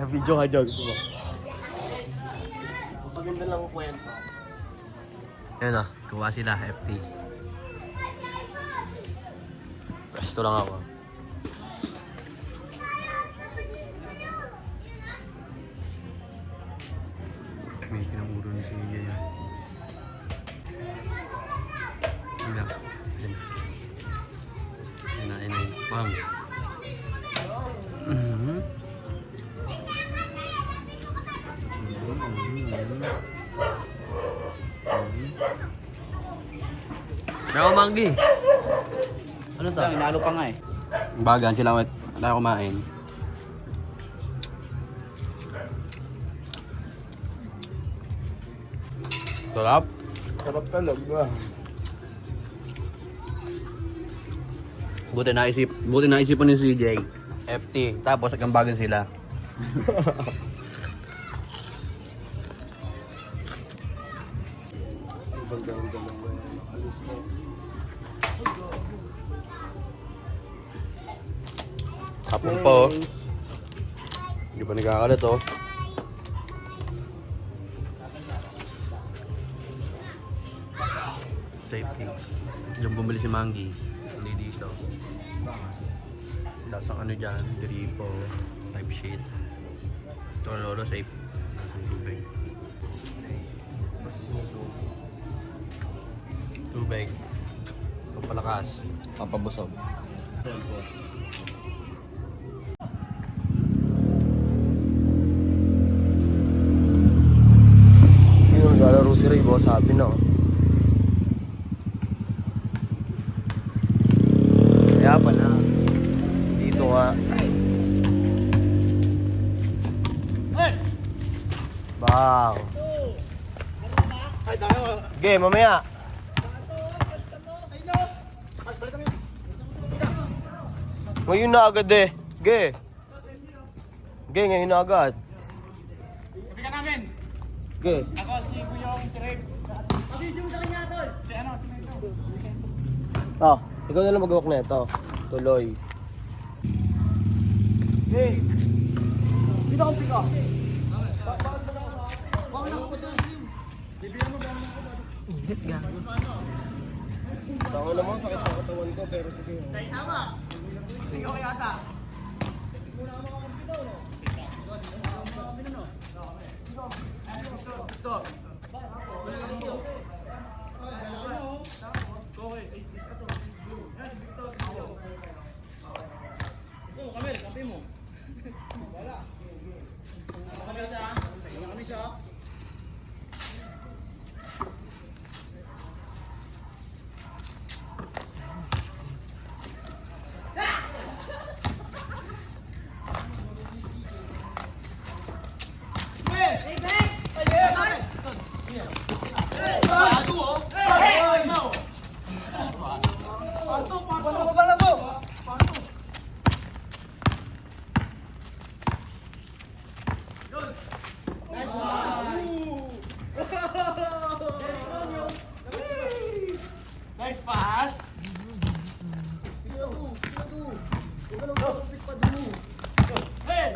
Video ka dyan. Gusto mo? Maganda lang ang kwento. Ayun o, kuha sila, FT. Presto lang ako. May pinamuro ni CJ yan. Ayun na. Ayun na. Bang. Ako manggi. Ano to? Inalo pa nga eh. Bagan sila wala kumain. Sarap. Sarap talaga. Buti naisipan ni CJ. FT. Tapos hanggang bagan sila. Hapon pa oh. Hindi pa nagkakalat oh. Safety. Diyan bumili si Mangi. Hindi dito. Lasang ano dyan, gripo, type sheet. Ito lolo safe. Nasang tubig. Tubig. Pampalakas. Pampabusog. Yung lalaro si Ray, boss, sabi na. Kaya pa na. Dito nga. Bang. Okay, mamaya. Ngayon na agad eh. Ge. Ge, ngayon na agad. Sabi ka namin. Ge. Ako si Kuyong Trip. Video mo sa kanya, tol. Si ano, Oh, ikaw na lang mag-walk na ito. Tuloy. Hey! Dito akong pick up. Bawal ako ito. Bibigyan mo, bawal ako. Hit nga. Tango naman, sakit ang katawan ko, pero sige. Tama! Ikaw kaya ata. Stop. Kamil, kape mo. Wala. Kami siya. Nice pass. Hey!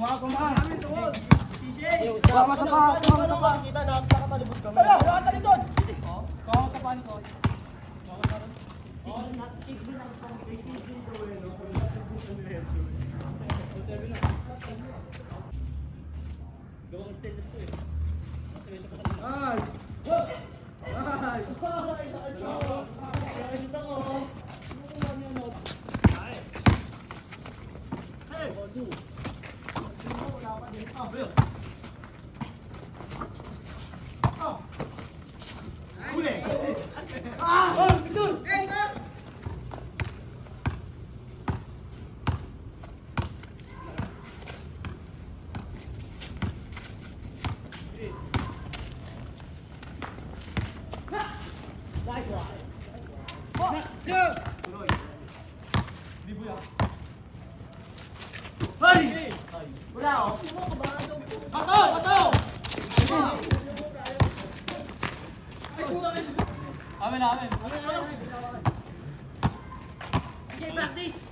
Sama sa pa. Kita na nakatalibot kami. Wala ka talikod. Sama sa panik ko. Practice!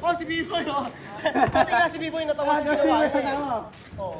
Oh, si B-Boy, oh. Pati nga si B-Boy natawa sa ginawa. Oo.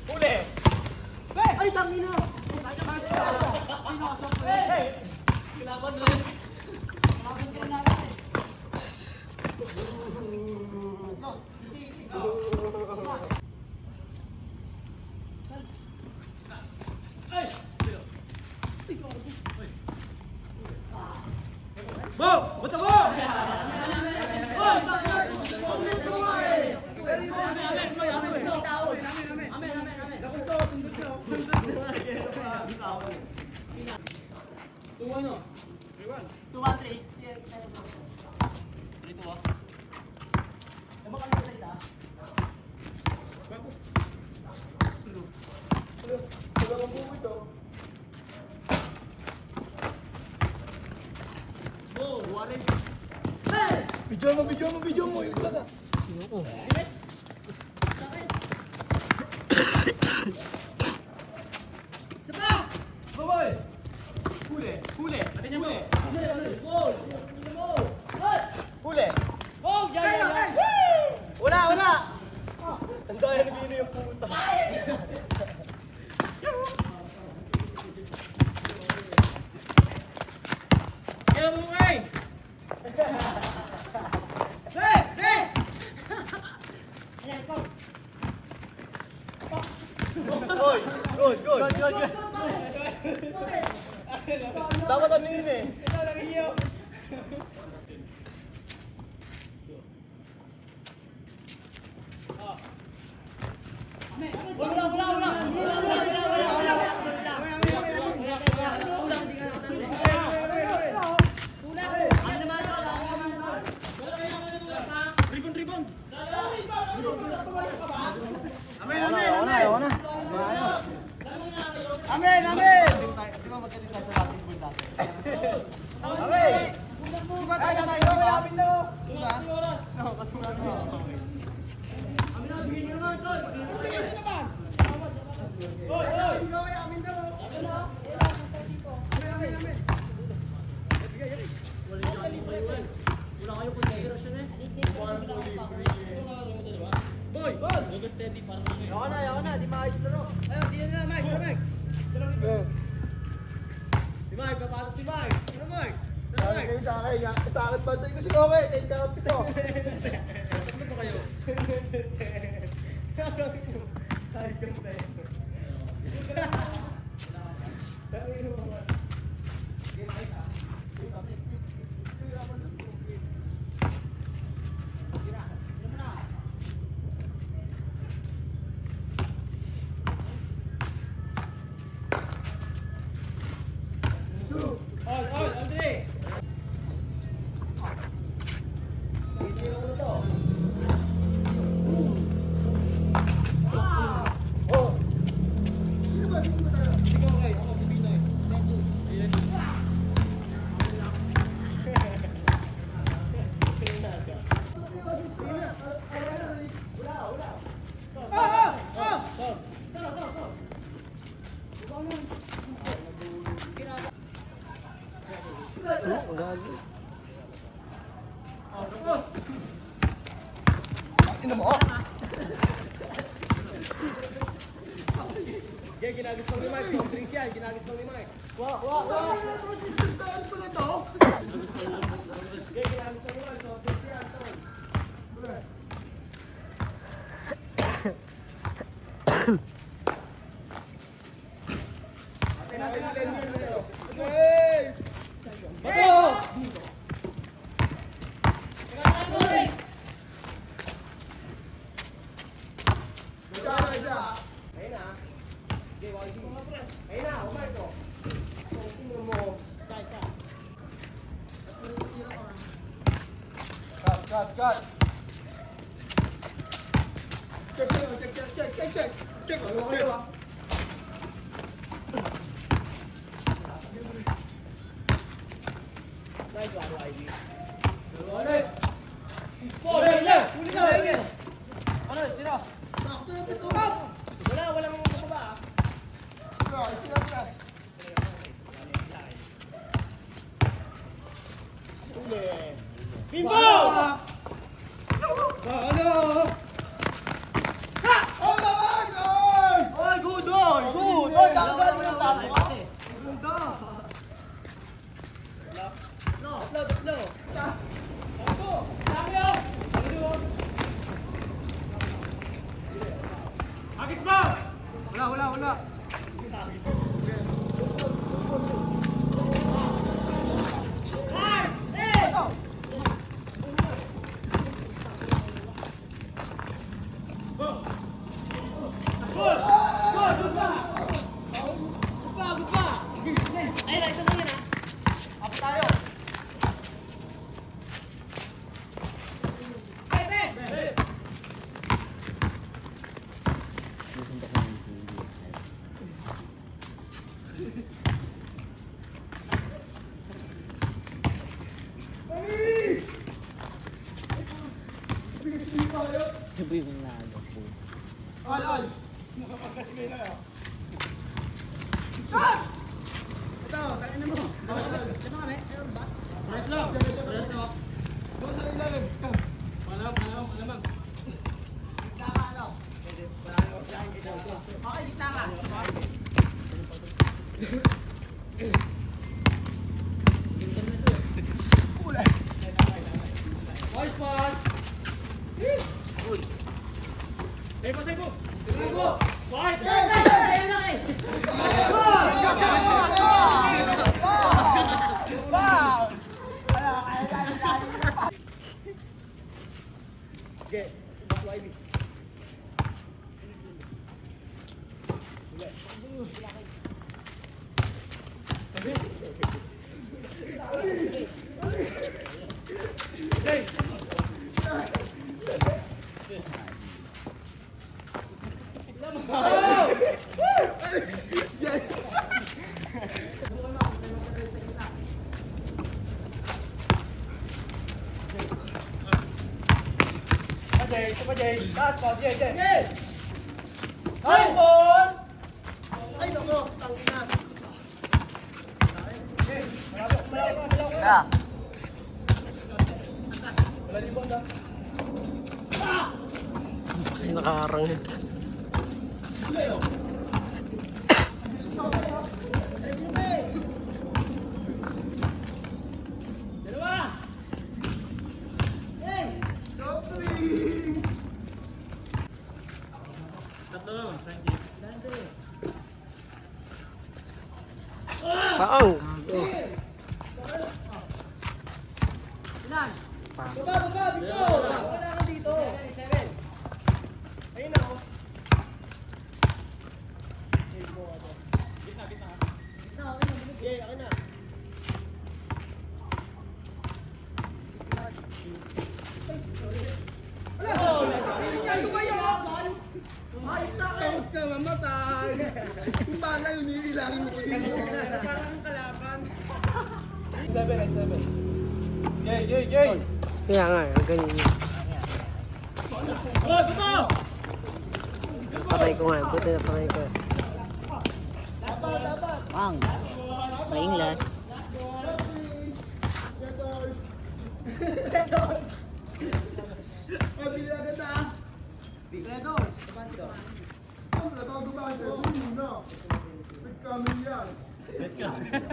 Huli! Ay, tangina! Bo! Bata mo! Video mo. Ito na. Boy! Huli! Huli! Huli! Huli! Wala! Ang daya na bino yung puta. Kaya mo kayo! Good. Dapat ano yun eh. Ito lang iyo. Ribon. Amen! Di ba magkatid tayo sa basketball dati? Amen! Di ba tayo? Amin na o! Di ba? Oo, katulad mo. Amin na, bigyan nyo naman, Tol! Bigyan nyo naman! Oy! Amin na o! Amin na! Amin! Wala kayo consideration eh. Boy! Huwag steady para mo ngayon. Ayaw na, di maayos na no. Ayaw, sige na, Mike! Si Mike, papasok si Mike! Ano Mike? Sabi kayo sa akin, sa akin bantay ko si Koke, kahit nakapito. Ano ba kayo? Ay, ganda yun. Andre! Ina mo, oh! Ginagis pang ni Mike, soft drinks yan, ginagis pang ni Mike. Wow! Ano pala ito? Ginagis pang ni Mike, soft drinks yan, Tol. Hey! Cut. Check. Nice one, YB. Walang mga ba? Bimbo! Ano? Ha! Oh, Wala. Al. Ito, kain mo. Ito kami. Ayun ba? Press lang. Doon sa ilalim. Malamang. Gitna ka, ano? Okay, gitna ka. Boys, boss. Uy. Sebo. White. Okay, YB. Taas pa, Jay. Nice, boss! Ay, naku, tangina. Ka. Ay, nakaharang yun. Paong. Baba, Victor! Wala ka dito. Ayun na, oh. Gitna. Okay, akin na. Takot ka mamatay. Yung bala yun, iilangin mo ko dito. Parang kalaban. 7. Jay. Kaya nga, ang ganyan yun. Patay ko nga, buti na patay ko. Pang. Painglas. Pabili agad na. Bigredo. Ang labang tayo. Una. Big coming yan. Bigay.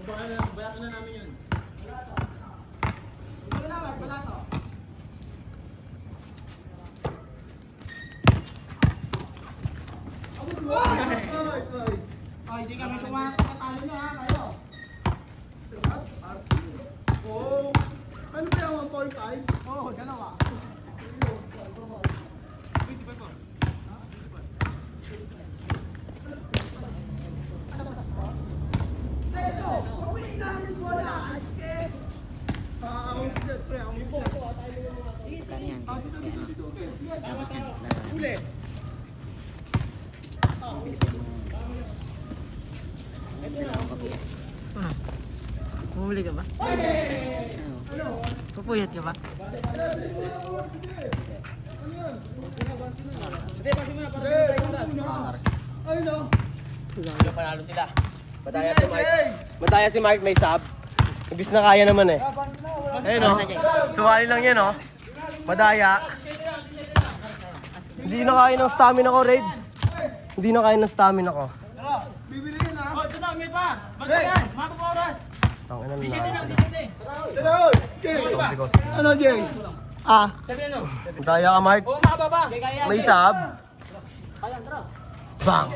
Balatan na namin yun. Balato. Ay, hindi kami tumatalo nyo ha, kayo. Oo. Ano ba yung 1.5? Oo, dalawa. Bumuli ka ba? Pupuyat ka ba? Ay no. Panalo sila. Madaya si Mark may sub. Ibis na kaya naman eh. Ayun o. Sumali lang yan o. Madaya. Hindi na kaya ng stamina ko, Raid. Hindi na kaya ng stamina ko. Bibili yan ha. Oh, ito na, may pa. Ba't yan? Mapag oras. Ang ina na. Sino? Jay! Ano, Jay? Ah. Sabi ano? Madaya ka, Mark. Oo, makababa. May sab. Bang.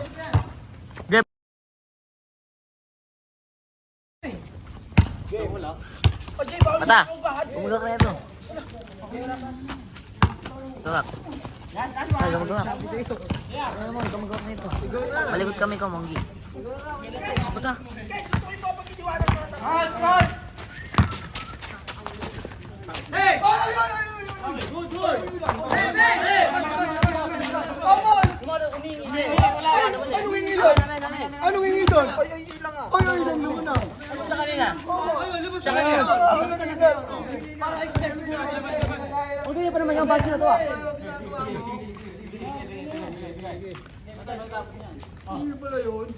Gep. Mata, gumagawak na ito. Gawak. Ay, gumagawak. Ano naman, gumagawak na ito. Malikot kami ko, Monggi. Mata. Hey! Good, good! Anong hingi doon? Anong hingi doon? Ay, ilan yun na. Sa kanina. Sa kanina. Para expect mo. Huwag niyo pa naman yung badge na to ah. Hindi pala yun.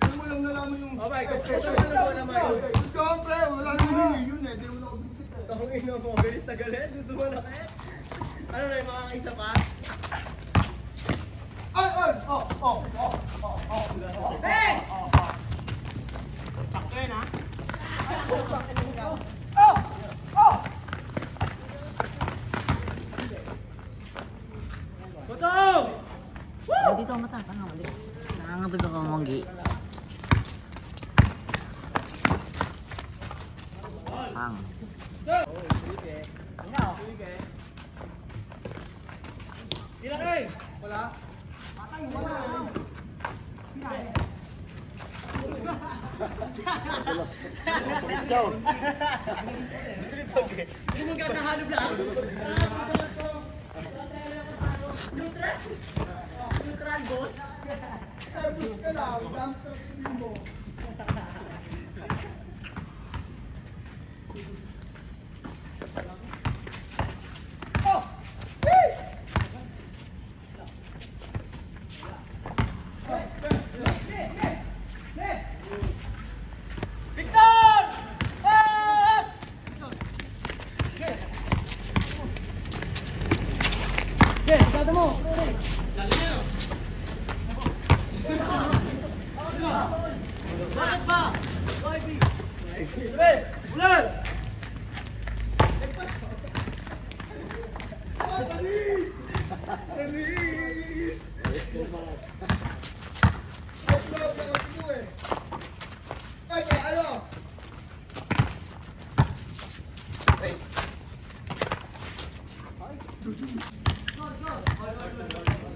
Ano mo lang nalaman yung... Oh my God. Siyempre, wala nang hingi yun eh. Di wala ko bisit eh. Tawagin mo, galit na galit. Gusto mo na kayo? Ano na yung mga isa pa? Ay! Ay! Hey! Sakto yun, ha? Ay, dito mata, ano, malikot. Nakangabig ako, Monggi. Ang. Ilan kayo? Ay, ano?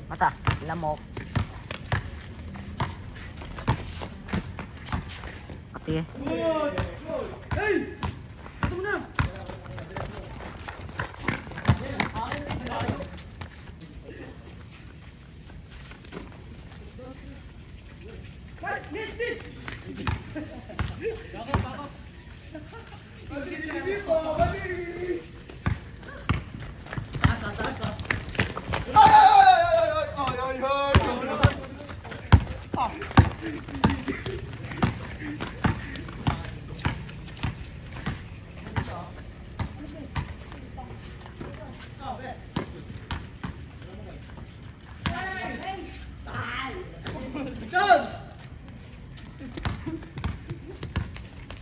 Mata, lamok. Ate eh. Hey!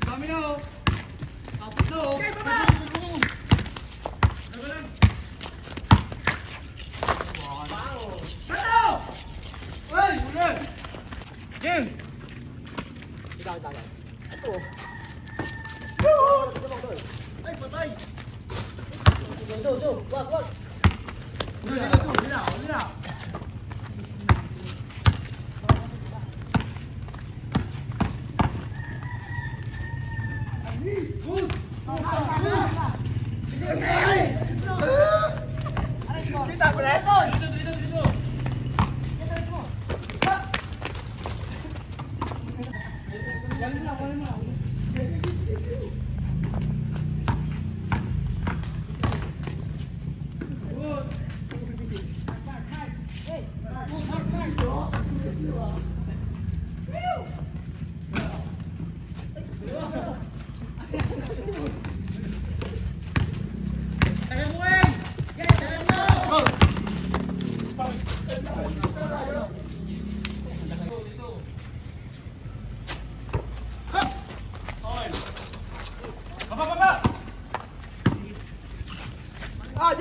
Dami na, oh. Tapos na, oh. Hey! Ulan! Jing! Ay, patay! Kita ko na?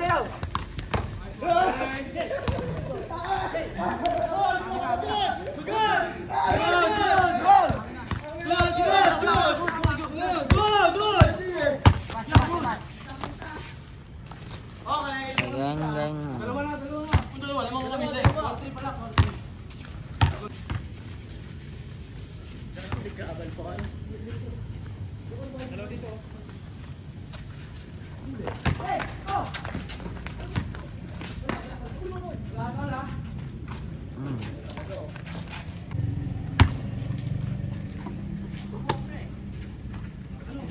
sayaw! Geng, geng. Hmm.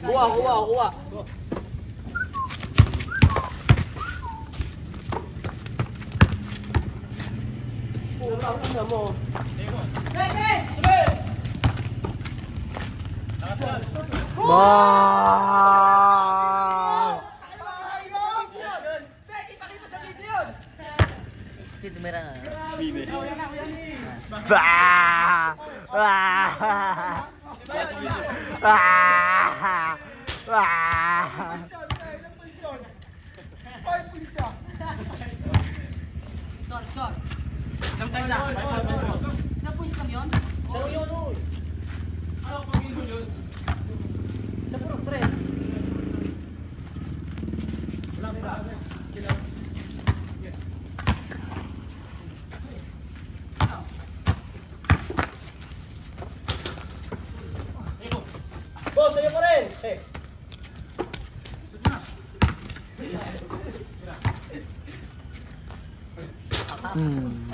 Kuha. Putang ina mo. Bang! Si tumira na. Bah! Ah! Ah! Ah! Boss, sa'yo pa rin! Eh. Hmm.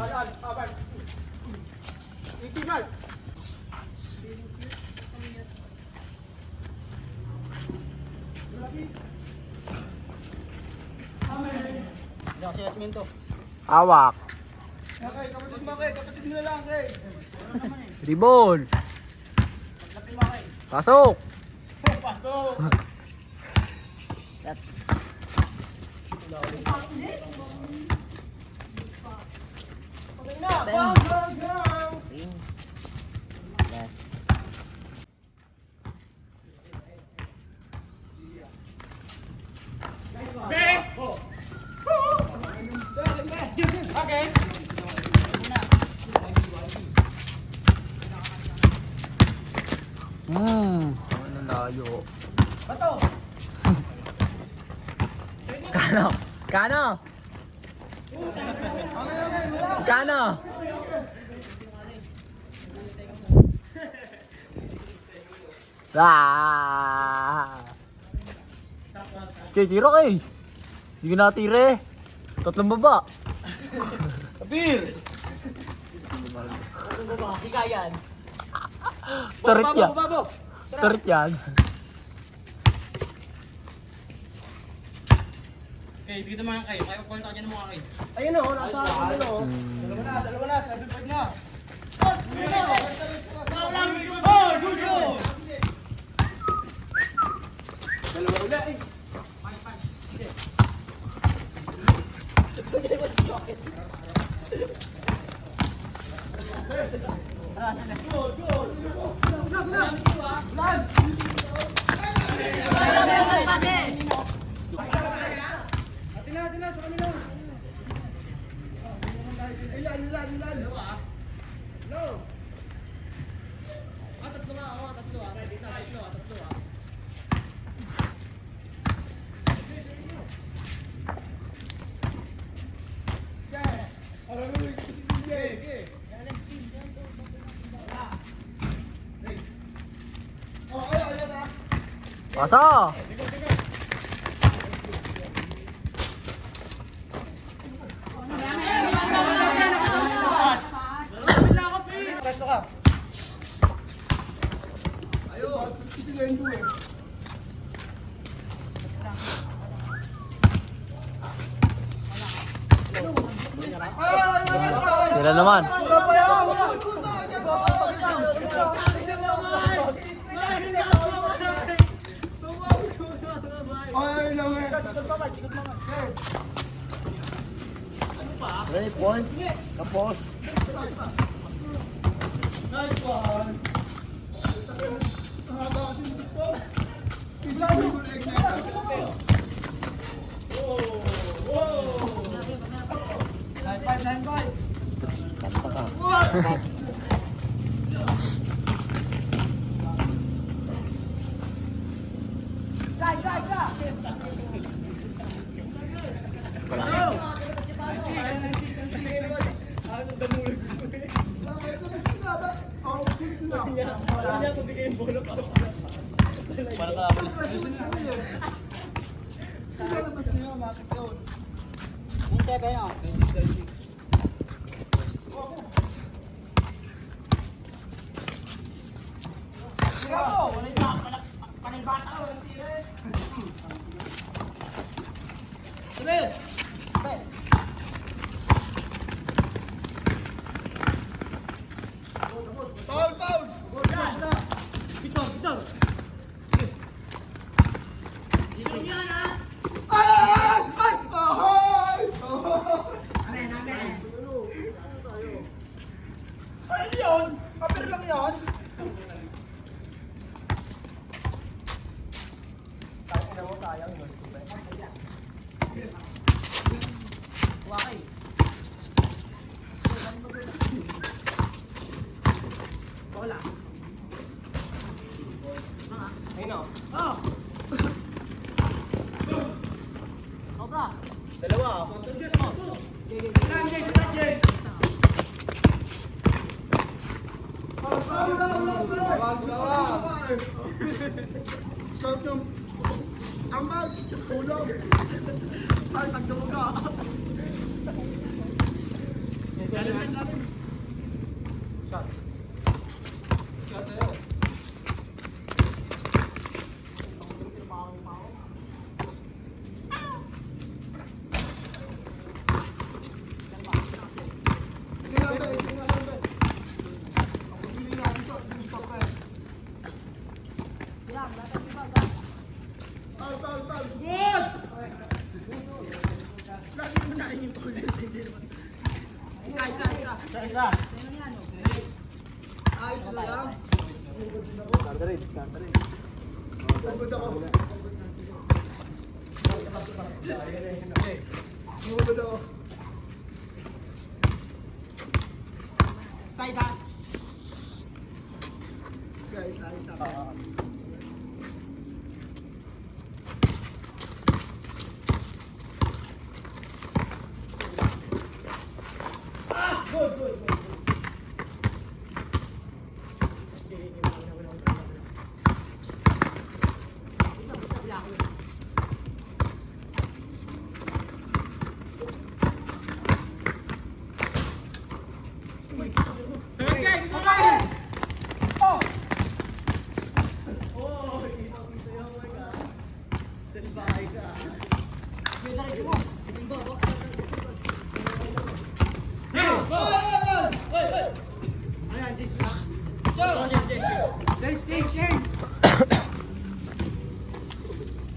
Easy, Mark! Awak. Okay, kapatid mo kayo. Kapatid mo na lang kayo. Ribon. Pasok. Pasok! Cut. Bang! Green. Last. Ano layo. Bato! Kano? Kano? Kano? Ah! Tira ka eh. Hindi ka natira eh. Tatlong baba. Kabir! Tarit yan. Babo! Tarit yan. Okay, dito naman kayo. Kaya pagpunta dyan mo kayo. Ayun o, nasa ano o. Dalawa na, 7.5 na. Oh, Juju! Dalawa ulit eh. Atin na, sa kanila. Ilan. No. Tatlo nga. Tatlo. Pasa! Resto ka. Ayun, sisigayin ko eh. Sila naman. Ay, lang eh. Ready, point. Tapos. Nice one. Haba kasi dito. Isa yung egg na ito. Oh,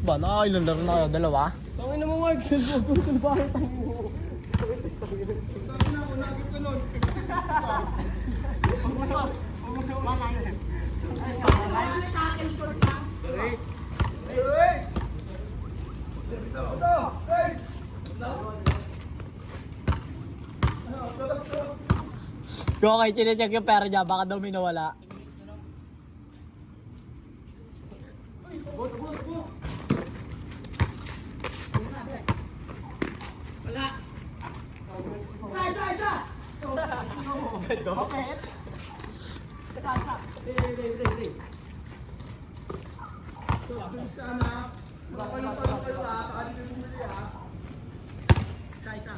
Ba, nakakailan laro na kayo? Dalawa? Tangin na mo, Mark. Cellphone ko sa bahay tayo mo. Tangin na, unagip ka nun. Yung okay, chinecheck yung pera niya, baka daw may nawala. Sana, kayo ha, baka di kayo bumili ha. Isa.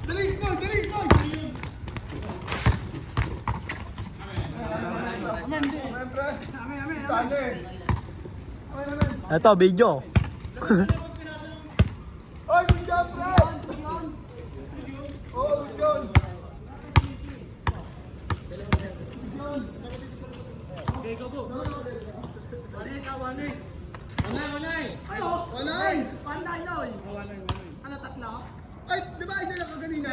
Dali, gol! Ito, video. Oy, good job, bro! Oh, good job! Okay, go, go! Wanay! Ano, tatlo? Ay, di ba isa lang kaganina?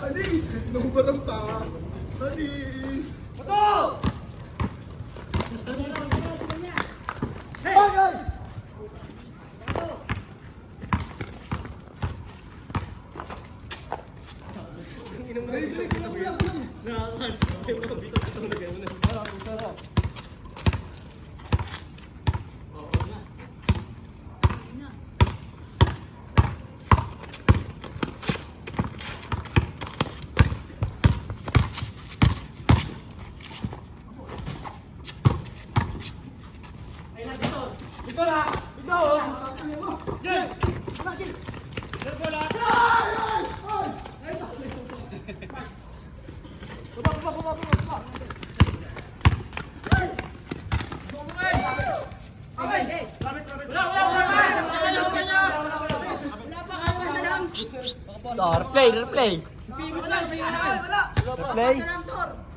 Alis! Nagubalang pa! Alis! Bato! Hey! Ay! Replay, replay. Replay.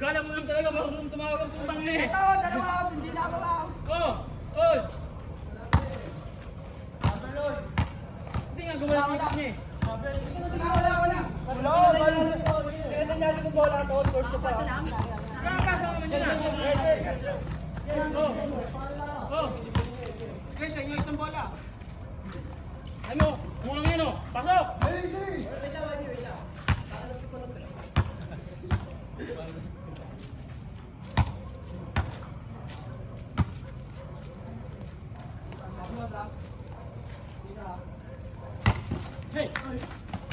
Kala mo lang talaga marunong tumawag ang putang ni. Ito, dalawa, hindi na ako lang. Oh! Oy! Hindi nga gumalaw ang ni. Wala. Kailan nangyari kong bola to? First ko pa. Kakasa naman dyan ah. Oh! Okay, sa inyo isang bola. Ano? Kulang yan oh! Pasok!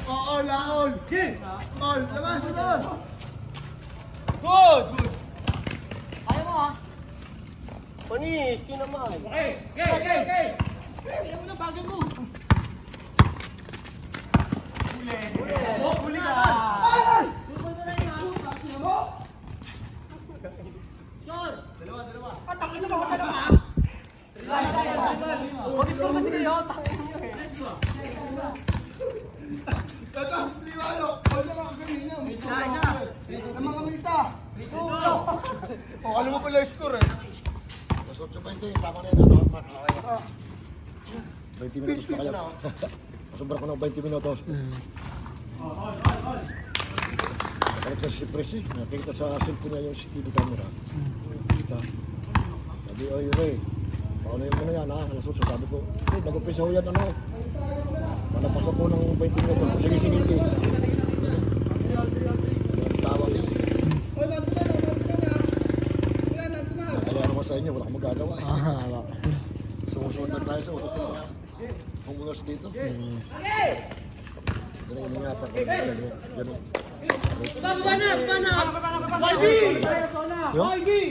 Oo, laon. All, laban, laban. Good. Ayaw mo ha? Panis, kinaman. Okay! Okay! Huli ka. Dalawa. Tangin na ba ka naman? Mag-score kasi kayo, tangin niyo eh. Ito, liwalo. Wala ka kanina. Isa. Sa mga misa. O, ano mo pala yung score eh? Mas 8.20, tama na yun. Ano? 20 minutos pa kayo. Sobra ko ng 20 minutos. Nakalik sa si Presi, nakikita sa cellphone niya yung CCTV camera. Kita. Sabi, oy, Ray, paano yun mo na yan ha? Alas 8, sabi ko, nag-umpisa ko yan ano. Malapasok ko ng 20 minutos. Sige, sige, sige. Tawag yan. Oy, ba't ka na? Kaya naman sa inyo, wala akong magagawa. Sumusunod lang tayo sa utot niya. Humulos dito. Ganun-ingatan ko. Ganun. Baba na! Waldi! Waldi!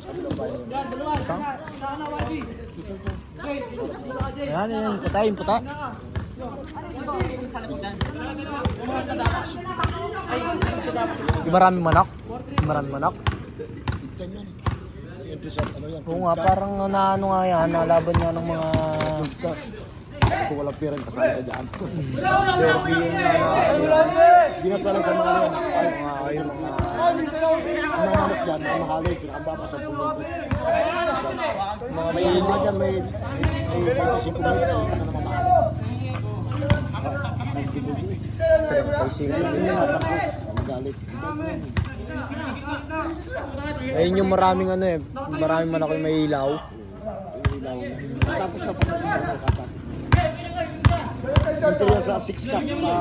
Sabi ng bayan yun. Sana, Waldi! Ayan, yan. Puta, yung puta. Maraming manok. Maraming manok. Tigtan yan. Entry sa ano yan. Oo nga, parang naano nga yan. Nalaban nga ng mga... Kung walang pera, kasali ka dyan. Derby yun Hindi na sala sa mga yan. Ay, yung mga... ang mga manok dyan, ang mahalik. Pinakababa sa pulo. May ilan dyan, may 45 minutes. Ito na naman mahal. Magalit. Ayun yung maraming ano eh. Maraming manok yung may ilaw. Tapos na pa nakatapos. Ito yan sa 6 cup sa Manila.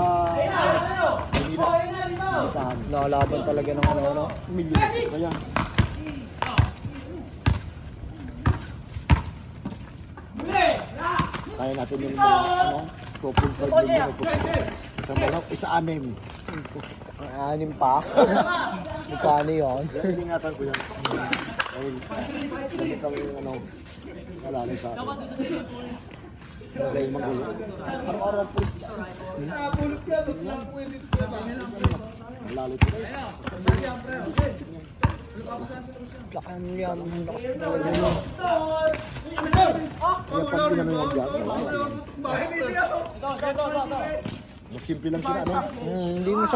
Itahan. Nakalaban talaga ng ano. Million. Kaya. Kaya natin yung mga ano, 2.5 million. Isang manok, isa-anim. Anim pa. Magkano yun? Yan, iningatan ko yan. Dahil, ganito ang ano, alalay sa akin. Dahil magulo. Araw-araw po. Pulot ka, ba't na pwede ka ba? Alalay po. Lakan yan. Lakas talaga yun. Kaya pag ginano yan dyan, wala. Mas simple lang sila, ano?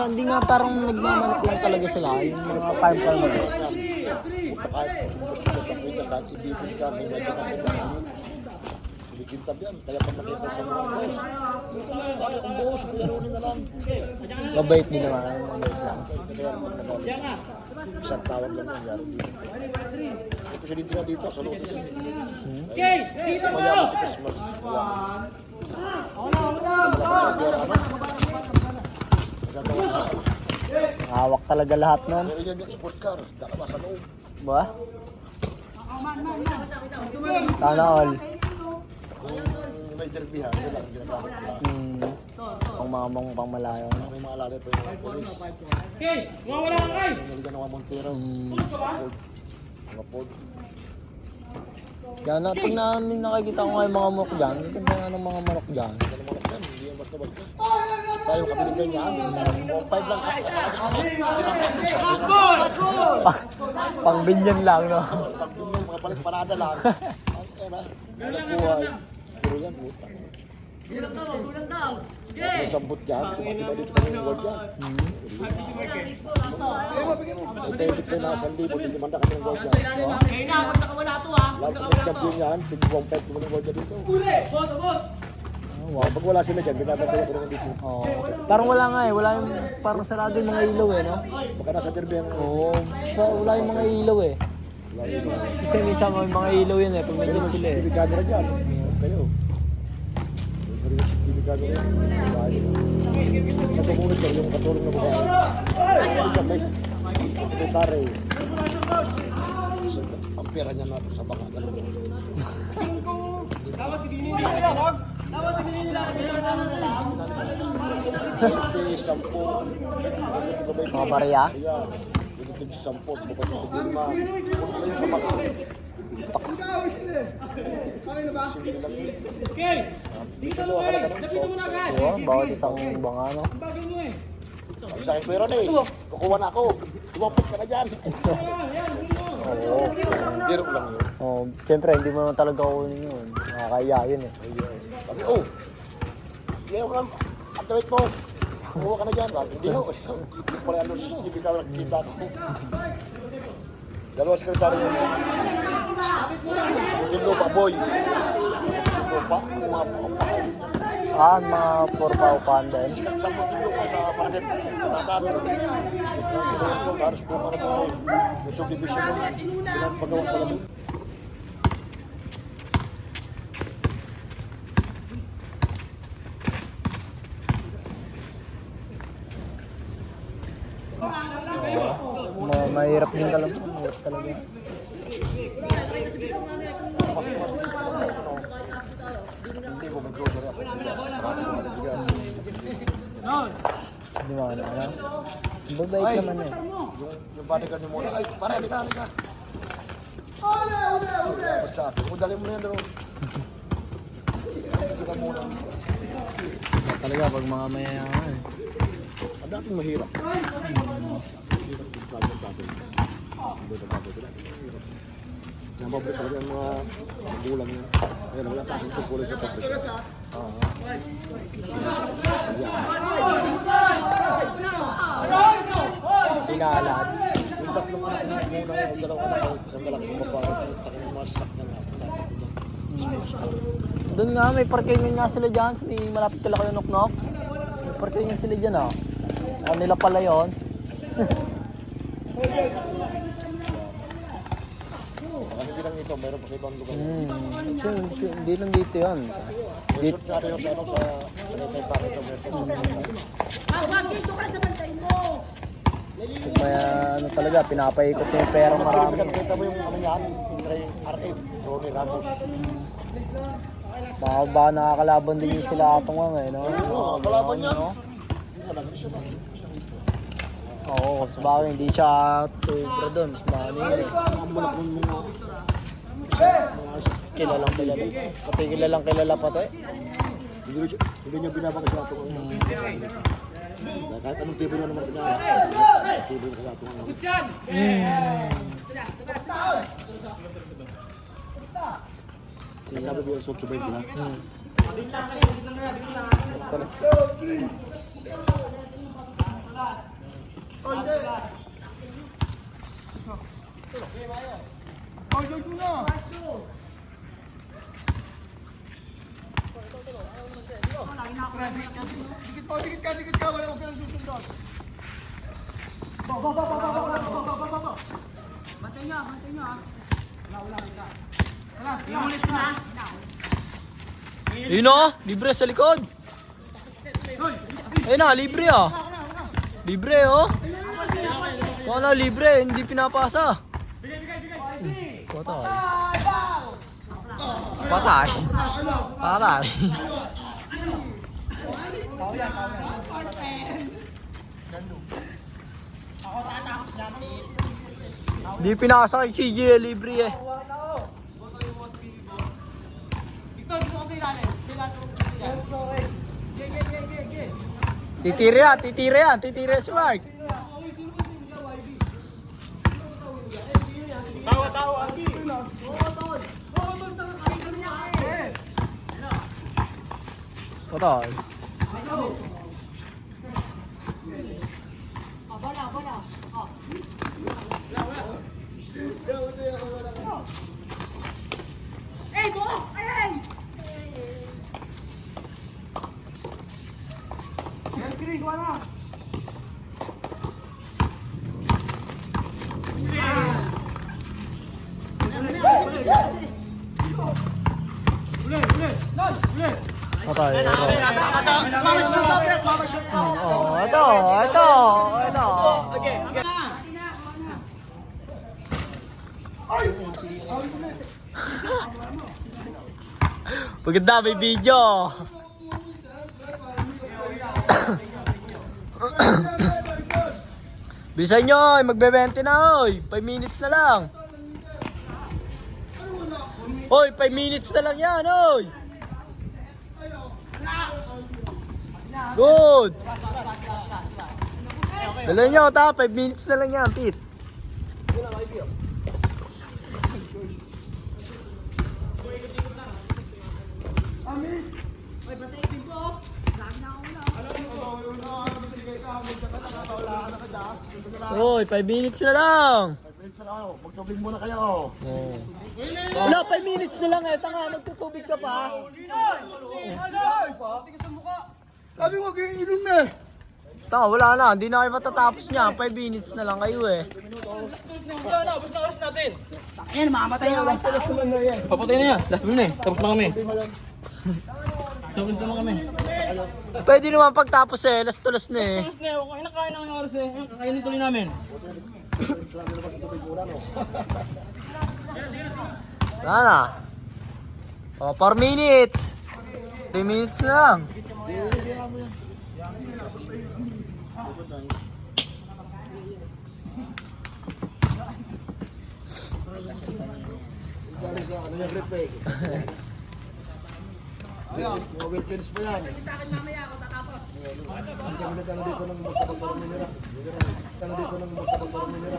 Hindi nga parang nagmamanok lang talaga sila. Yung mga farm. Puta kahit ibitin ka, may medyo ka Kikintab yan, kaya pag nakita sa mga boss, bakit kung boss, kuya Ronnie na lang. Mabait din naman. Mabait lang. Kaya naman nagalit. Isang tawag lang nangyari dito. Ito siya dito na dito, sa loob niya. Okay, dito mo! Mayaman si Christmas. Mayaman. Wala ka pera, ano? Magagawa ka. Hawak talaga lahat nun. Pero yan yung sport car, daka sa loob. Ba? Sana all. Kung may derbihan, yun lang, ginagamit nila. Ang mga pang malayo. May mga lalay pa yung mga polis. Okay, mawala ka kay! Naligan ng mga Montero. Mga Ford. Kaya pag namin nakikita ko nga yung mga manok dyan, ang ganda nga ng mga manok dyan. Hindi naman yan, hindi yan basta-basta. Tayo kami ganyan, 1.5 lang. Pang binyan lang, no? Pag yung mga palit panada lang. Ang era. Nagbuhay. Puro yan, buta. Gulang daw. May sambot dyan, tumatibay dito kami ng gold dyan. Ito yung dito na 1,000, hindi manda kami ng gold dyan. Lahat ng champion yan, tig-1.5 kami ng gold dyan dito. Wow. Pag wala sila dyan, binabagay ako naman dito. Oh. Parang wala nga eh, wala yung parang sarado yung mga ilaw eh, no? Baka nasa derby ang... Oo, wala yung mga ilaw eh. Kasi minsan may mga ilaw yun eh, pag nandiyan sila eh. TV camera dyan. Kayo. May sarili TV camera. Nagpamunod dyan yung katulong na babae. May sekretary. Ang pera niya na sa baka. Dapat si Bini nila kaya, wag? Dapat si Bini nila Mga barya? Kaya, yung tig-10, bukod yung tig-5. Kung kayo sa baka. Simple lang yun. Okay, dito mo kay! Dito mo na kay! Oo, bawat isang banga, no? Ang bagay mo eh! Sabi sa akin, pero eh, kukuha na ako. Lumapit ka na dyan. Yan, dito mo! Oo. Biro lang yun. Oh, siyempre, hindi mo naman talaga kunin yun. Nakakaya yun eh. Sabi, oh, hindi ako lang, ang tawit mo. Kukuha ka na dyan. Sabi, hindi ako. Hindi pala ano, hindi ka nakikita ko. Dalawa sekretary yun. Yung lupa, boy. Lupa, mga pakay. Mga porpa-upahan din. Samot yung lupa sa market. Tatato. Halos po ka na yung subdivision mo. Pinapagawa ka lang. Mahirap din talaga. Mahirap talaga. Hindi mo mag-grocery ako. Marami ko malibigas. Hindi mo ano. Babait naman eh. Yung bodyguard niyo muna. Ay, pare, halika, halika. Ba't sa akin? Dali mo na yan doon. Halika muna. Talaga pag mga mayayaman. Ang dating mahirap. Hirap yung sabi ng tatay. Hindi na tatay ko lang. Kaya mabalik talaga yung mga magulang yun. Kaya wala kasing tungkulin sa pabrika. Pinaalad. Yung tatlong anak na muna, yung dalawang anak ay isang lalaki sa babae. Takang yung mga sasakyan na. Doon nga, may parkingan nga sila dyan. May malapit kala kayo Noknok. May parkingan sila dyan ah. Sa kanila pala yun. Kasi hindi lang ito, mayroon pa sa ibang lugar. Hindi lang dito yan. Resort natin yung sa ano sa Tanitay Park ito, meron Kaya ano talaga, pinapaikot yung pera marami. Kita mo yung ano yan, Intray RF, Ronnie Ramos. Baka nakakalaban din yung sila atong nga eh, no? Oo, kalaban yan. No? Siya na. Oo, sabagay hindi siya tubra doon. Mas mahali yun eh. Ang malak ng mga Kilalang kilala. Pati kilalang kilala pati. hindi niya binabagay sa ato. Kahit anong tibay na naman niya. Tibay na sa ato. Sabi ko yung 8.20 ha. Basta Dikit ka, wala, huwag ka nang susundot. Yun o, libre sa likod. Ayun na, libre ah. Libre oh. Wala, libre, hindi pinapasa. Patay. Patay. Patay. Hindi pinasa kay CJ, libre eh. Titira si Mark. Patay. Patay. Oh, ito. Paganda, may video. Bilisan nyo, magbe-20 na, oy. 5 minutes na lang. Oy, 5 minutes na lang yan, oy. Good. Dala nyo, 5 minutes na lang yan, Pete. Oy, 5 minutes na lang. 5 minutes na ako. Magtubig muna kayo. Wala, 5 minutes na lang eh. Tanga, magtutubig ka pa. Sabi mo, kaya inom na eh. Tanga, wala na. Hindi na kayo matatapos niya. 5 minutes na lang kayo eh. Ayan, mamamatay na lang. Last naman na yan. Papatay na yan. Last na eh. Tapos na kami. Tapos na kami. Pwede naman pagtapos eh. Last to last na eh. Tapos na eh. Huwag kayo nakain ng oras eh. Kakainin tuloy namin. Wala na. O, 4 minutes. 3 minutes na lang. Ano yung replay? Mga Wilkins pa yan. Hindi kami nagtala dito ng magkakaparo nila. Tala dito ng magkakaparo nila.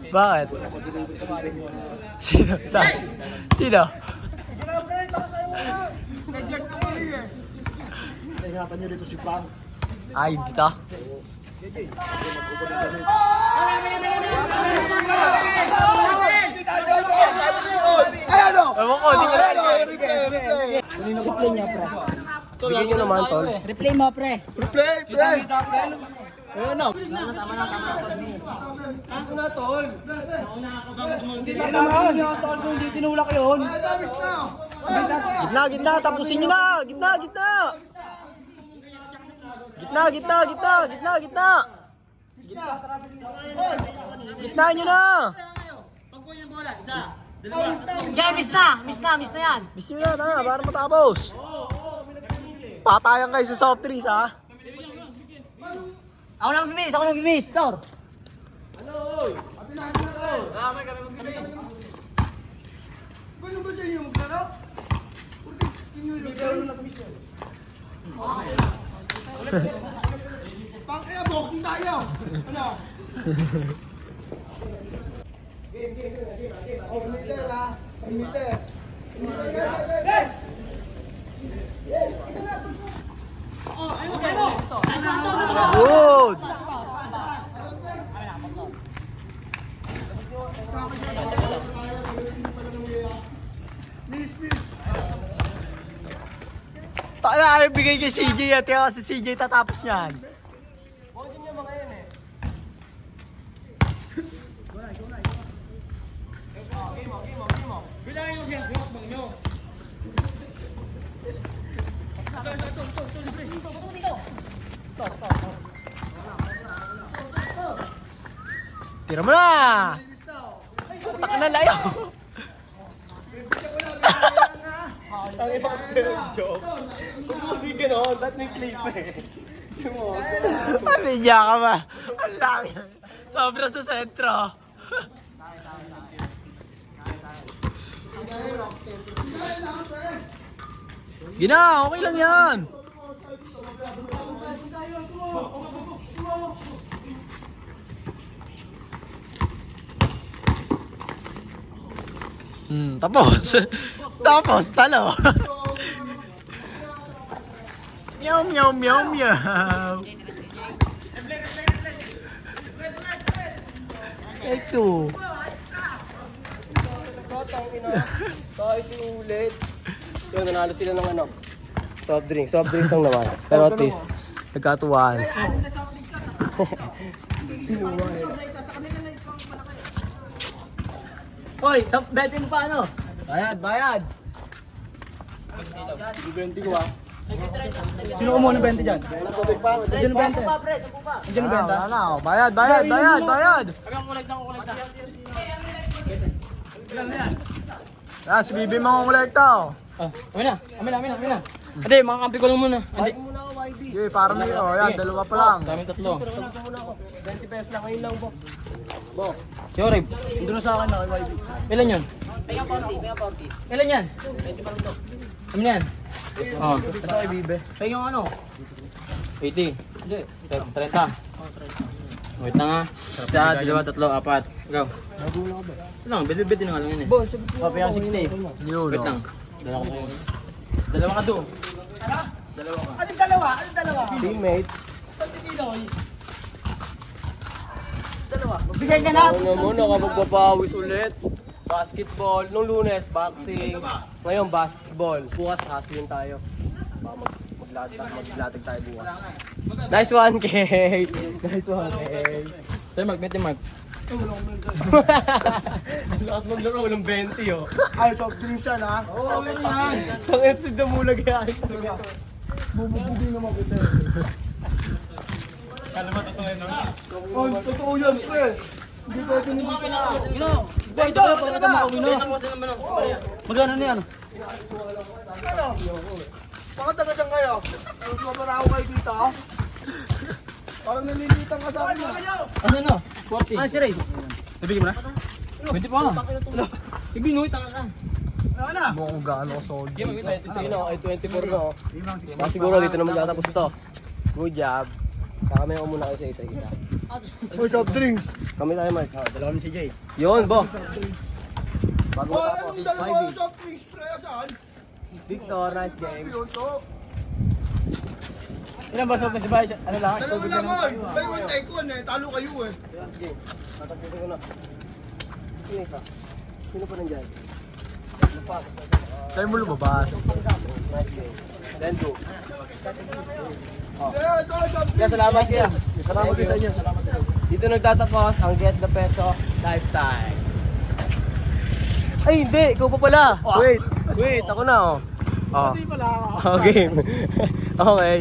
Bakit? Sino? Saan? Sino? Ingatan nyo dito si Frank. Ay, dito. Ayan o! Ewan ko, di ko lang. Replay niya, pre. Bigyan nyo naman, tol. Replay mo, pre. Replay, pre. Ayun na. Hindi naman. Hindi tinulak yun. Gitna. Tapusin nyo na. Gitna. Gitna nyo na. Yan, miss na yan. Miss nyo na, tanga, para matapos. Patayan kayo sa soft drinks, ha? Ako nang bimis, Tor. Ano ba sa inyo maglarap? Pang-kaya, boxing tayo. Ano? Game. Oh, meter ha. Meter. Good! Taka na bigay kay CJ at kaya si CJ tatapos niyan. Tira mo na! Taka na layo! Ang ibang joke. Huwag mo kasi gano'n, ba't may clip eh? Ano niya ka ba? Ang laki. Sobra sa sentro. Gina, okay lang yan. Tapos. Tapos, talo. Meow, meow, meow, meow. Take two. Kahit ulit. Yun, nanalo sila ng ano. Soft drinks lang naman. Pero at least, nagkatuwaan. Hoy, sa betting pa ano? Bayad, bayad! Sino kumuha ng 20 dyan? Nandiyan pa, pre, sa pupa. Nandiyan ang 20? Wala na, bayad, bayad, bayad, bayad! Ah, si Bibi mangungulekta oh. Amin na. Hindi, mga kampi ko lang muna. Hindi. Okay, para may yan, dalawa pa lang. Kami tatlo. 20 pesos lang, ngayon lang po. Yorib, Doon na sa akin na kay YB. ilan yun? Paya 40. Ilan yan? 20 pa lang to. Amin yan. Oh, Ito kay Bibi. Paya yung ano? 80. Hindi. 30. Wait na nga. Isa, dalawa, tatlo, apat. Go. Ito lang, bit-bit na nga lang yun eh. Paya 60. Yun, Wait lang. Dalawa ko kayo. Dalawa ka doon. Teammate. Bigay ka na! Ano muna ka magpapawis ulit? Basketball. Nung Lunes, boxing. Ngayon, basketball. Bukas, hustling tayo. Maglatag tayo bukas. Nice one, Kay! Nice one, Kay! Tayo mag, Betty Mark. Ang lakas maglaro, walang 20 oh. Ay, soft drinks yan ha. Oo, meron yan. Tangin si Damulag yan. Bububugin naman kita. Kala mo totoo yun, no? Oh, totoo yan, pre. Hindi pwede nito na. Gino! Ito, saan ka? Magkano na yan? Ano? Bakit taga dyan kayo? Mabara ako kayo dito ha? Parang nalilitan ka sa akin ha? Ano no? 40. Ah, si Ray. Nabigyan mo na? 20 pa. Ibinoy, tanga ka. Mukhang gaano ko solid. Sige, mag-wait tayo. Ayun oh, ay 24 na oh. Siguro dito na magtatapos ito. Good job. Kami ako muna kayo sa isa-isa. Oh, soft drinks. Kami tayo, Mark. Dalawa kami si Jay. Yun, bo. Bago Oh, matapos, anong dalawa Ivy. yung soft drinks, pre? Saan? Victor, nice game. Yun to. Ilan ba sa bahay? Ano lang? Dalawa lang oy. May one take one eh. Talo kayo eh. Yes, game. Tatapusin ko na. Sino isa? Sino pa nandyan? Tayo mo lumabas. Nice game. Then go. Yeah, ito, soft Kaya drinks. salamat siya. Salamat din sa inyo. Salamat din. Dito nagtatapos ang Get the Peso Lifestyle. Ay, hindi. Ikaw pa pala. Wait. Ako na, oh. Oh. Hindi pala ako. Oh, game. Okay.